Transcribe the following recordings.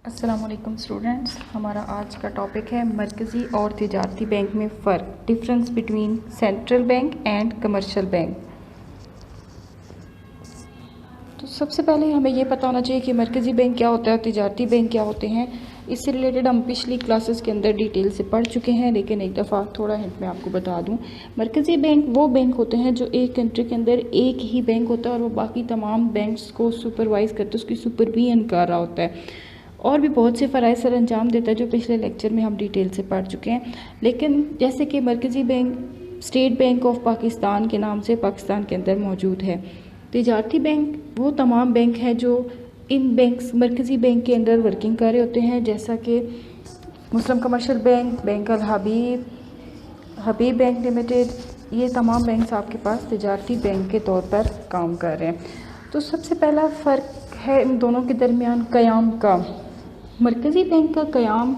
السلام علیکم اسٹوڈنٹس، ہمارا آج کا ٹاپک ہے مرکزی اور تجارتی بینک میں فرق، difference between central bank and commercial bank. تو سب سے پہلے ہمیں یہ پتہ ہونا چاہیے کہ مرکزی بینک کیا ہوتا ہے اور تجارتی بینک کیا ہوتے ہیں۔ اس سے ریلیٹڈ ہم پچھلی کلاسز کے اندر ڈیٹیل سے پڑھ چکے ہیں، لیکن ایک دفعہ تھوڑا ہنٹ میں آپ کو بتا دوں۔ مرکزی بینک وہ بینک ہوتے ہیں جو ایک کنٹری کے اندر ایک ہی بینک ہوتا ہے اور وہ باقی تمام بینکس کو سپروائز کرتے ہیں، اس کی سپرویژن کر رہا ہوتا ہے اور بھی بہت سے فرائض سر انجام دیتا ہے جو پچھلے لیکچر میں ہم ڈیٹیل سے پڑھ چکے ہیں۔ لیکن جیسے کہ مرکزی bank state bank of Pakistan کے نام سے پاکستان کے اندر موجود ہے، تجارتی بینک وہ تمام بینک ہیں جو ان بینکس مرکزی بینک کے اندر ورکنگ کر رہے ہوتے ہیں، جیسا کہ مسلم کمرشل بینک، بینک الحبیب، حبیب بینک لمیٹڈ، یہ تمام بینکس آپ کے پاس تجارتی بینک کے طور پر کام کر رہے ہیں۔ تو سب سے پہلا فرق ہے ان دونوں کے درمیان قیام کا۔ مرکزی بینک کا قیام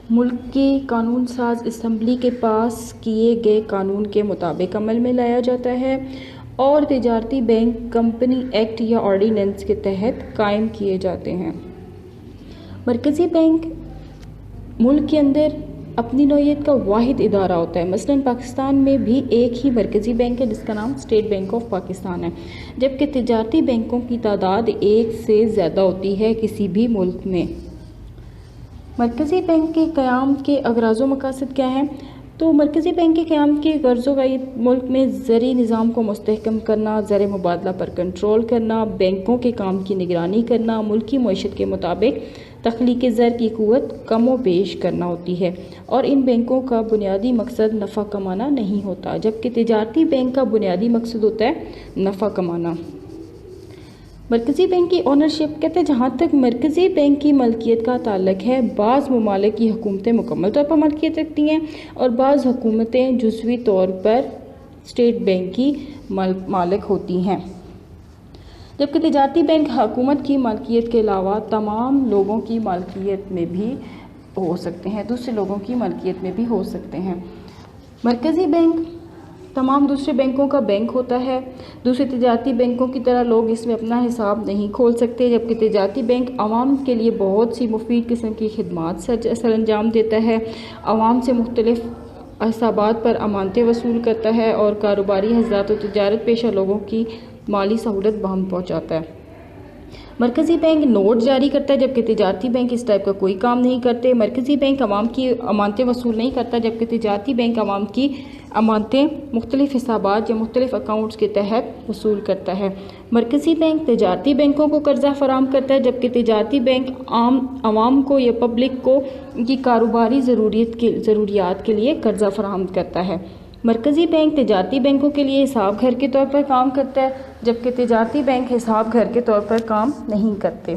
ملک کی قانون ساز اسمبلی کے پاس کیے گئے قانون کے مطابق عمل میں لایا جاتا ہے اور تجارتی بینک کمپنی ایکٹ یا آرڈیننس کے تحت قائم کیے جاتے ہیں۔ مرکزی بینک ملک کے اندر اپنی نوعیت کا واحد ادارہ ہوتا ہے، مثلاً پاکستان میں بھی ایک ہی مرکزی بینک ہے جس کا نام اسٹیٹ بینک آف پاکستان ہے، جبکہ تجارتی بینکوں کی تعداد ایک سے زیادہ ہوتی ہے کسی بھی ملک میں۔ مرکزی بینک کے قیام کے اغراض و مقاصد کیا ہیں؟ تو مرکزی بینک کے قیام کے غرض و ملک میں زرعی نظام کو مستحکم کرنا، زر مبادلہ پر کنٹرول کرنا، بینکوں کے کام کی نگرانی کرنا، ملکی معیشت کے مطابق تخلیق زر کی قوت کم و بیش کرنا ہوتی ہے، اور ان بینکوں کا بنیادی مقصد نفع کمانا نہیں ہوتا، جبکہ تجارتی بینک کا بنیادی مقصد ہوتا ہے نفع کمانا۔ مرکزی بینک کی اونرشپ کہتے ہیں جہاں تک مرکزی بینک کی ملکیت کا تعلق ہے، بعض ممالک کی حکومتیں مکمل طور پر ملکیت رکھتی ہیں اور بعض حکومتیں جزوی طور پر اسٹیٹ بینک کی مالک ہوتی ہیں، جبکہ تجارتی بینک حکومت کی ملکیت کے علاوہ تمام لوگوں کی ملکیت میں بھی ہو سکتے ہیں، دوسرے لوگوں کی ملکیت میں بھی ہو سکتے ہیں۔ مرکزی بینک تمام دوسرے بینکوں کا بینک ہوتا ہے، دوسرے تجارتی بینکوں کی طرح لوگ اس میں اپنا حساب نہیں کھول سکتے، جبکہ تجارتی بینک عوام کے لیے بہت سی مفید قسم کی خدمات سر انجام دیتا ہے، عوام سے مختلف حسابات پر امانتیں وصول کرتا ہے اور کاروباری حضرات و تجارت پیشہ لوگوں کی مالی سہولت بہم پہنچاتا ہے۔ مرکزی بینک نوٹ جاری کرتا ہے، جبکہ تجارتی بینک اس ٹائپ کا کوئی کام نہیں کرتے۔ مرکزی بینک عوام کی امانتیں وصول نہیں کرتا، جبکہ تجارتی بینک عوام کی امانتیں مختلف حسابات یا مختلف اکاؤنٹس کے تحت وصول کرتا ہے۔ مرکزی بینک تجارتی بینکوں کو قرضہ فراہم کرتا ہے، جبکہ تجارتی بینک عوام کو یا پبلک کو ان کی کاروباری ضروریات کے لیے قرضہ فراہم کرتا ہے۔ مرکزی بینک تجارتی بینکوں کے لیے حساب گھر کے طور پر کام کرتا ہے، جبکہ تجارتی بینک حساب گھر کے طور پر کام نہیں کرتے۔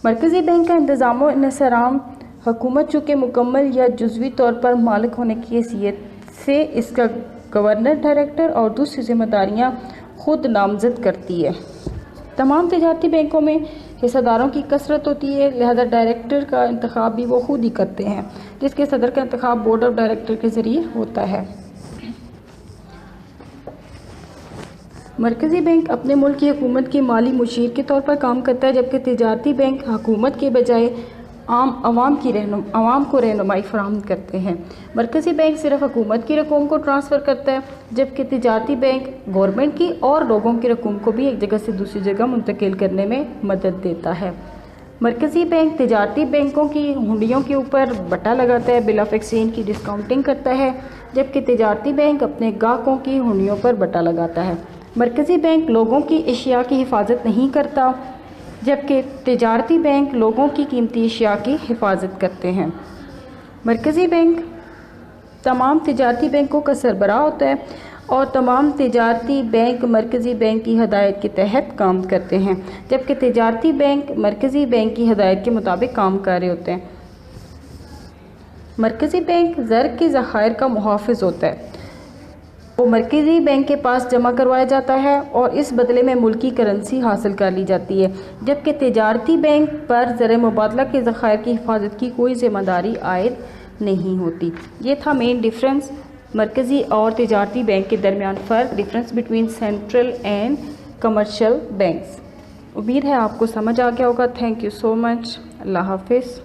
مرکزی بینک کا انتظام و انصرام حکومت چونکہ مکمل یا جزوی طور پر مالک ہونے کی حیثیت سے اس کا گورنر، ڈائریکٹر اور دوسری ذمہ داریاں خود نامزد کرتی ہے۔ تمام تجارتی بینکوں میں حصہ داروں کی کثرت ہوتی ہے، لہذا ڈائریکٹر کا انتخاب بھی وہ خود ہی کرتے ہیں، جس کے صدر کا انتخاب بورڈ آف ڈائریکٹر کے ذریعے ہوتا ہے۔ مرکزی بینک اپنے ملک کی حکومت کی مالی مشیر کے طور پر کام کرتا ہے، جبکہ تجارتی بینک حکومت کے بجائے عوام کو رہنمائی فراہم کرتے ہیں۔ مرکزی بینک صرف حکومت کی رقوم کو ٹرانسفر کرتا ہے، جبکہ تجارتی بینک گورنمنٹ کی اور لوگوں کی رقوم کو بھی ایک جگہ سے دوسری جگہ منتقل کرنے میں مدد دیتا ہے۔ مرکزی بینک تجارتی بینکوں کی ہنڈیوں کے اوپر بٹا لگاتا ہے، بل آف ایکسچینج کی ڈسکاؤنٹنگ کرتا ہے، جبکہ تجارتی بینک اپنے گاہکوں کی ہنڈیوں پر بٹا لگاتا ہے۔ مرکزی بینک لوگوں کی اشیاء کی حفاظت نہیں کرتا، جبکہ تجارتی بینک لوگوں کی قیمتی اشیاء کی حفاظت کرتے ہیں۔ مرکزی بینک تمام تجارتی بینکوں کا سربراہ ہوتا ہے اور تمام تجارتی بینک مرکزی بینک کی ہدایت کے تحت کام کرتے ہیں، جبکہ تجارتی بینک مرکزی بینک کی ہدایت کے مطابق کام کر رہے ہوتے ہیں۔ مرکزی بینک زر کے ذخائر کا محافظ ہوتا ہے، وہ مرکزی بینک کے پاس جمع کروایا جاتا ہے اور اس بدلے میں ملکی کرنسی حاصل کر لی جاتی ہے، جبکہ تجارتی بینک پر زر مبادلہ کے ذخائر کی حفاظت کی کوئی ذمہ داری عائد نہیں ہوتی۔ یہ تھا مین ڈفرینس مرکزی اور تجارتی بینک کے درمیان فرق، difference between central and commercial banks. امید ہے آپ کو سمجھ آ گیا ہوگا. تھینک یو سو مچ. اللہ حافظ.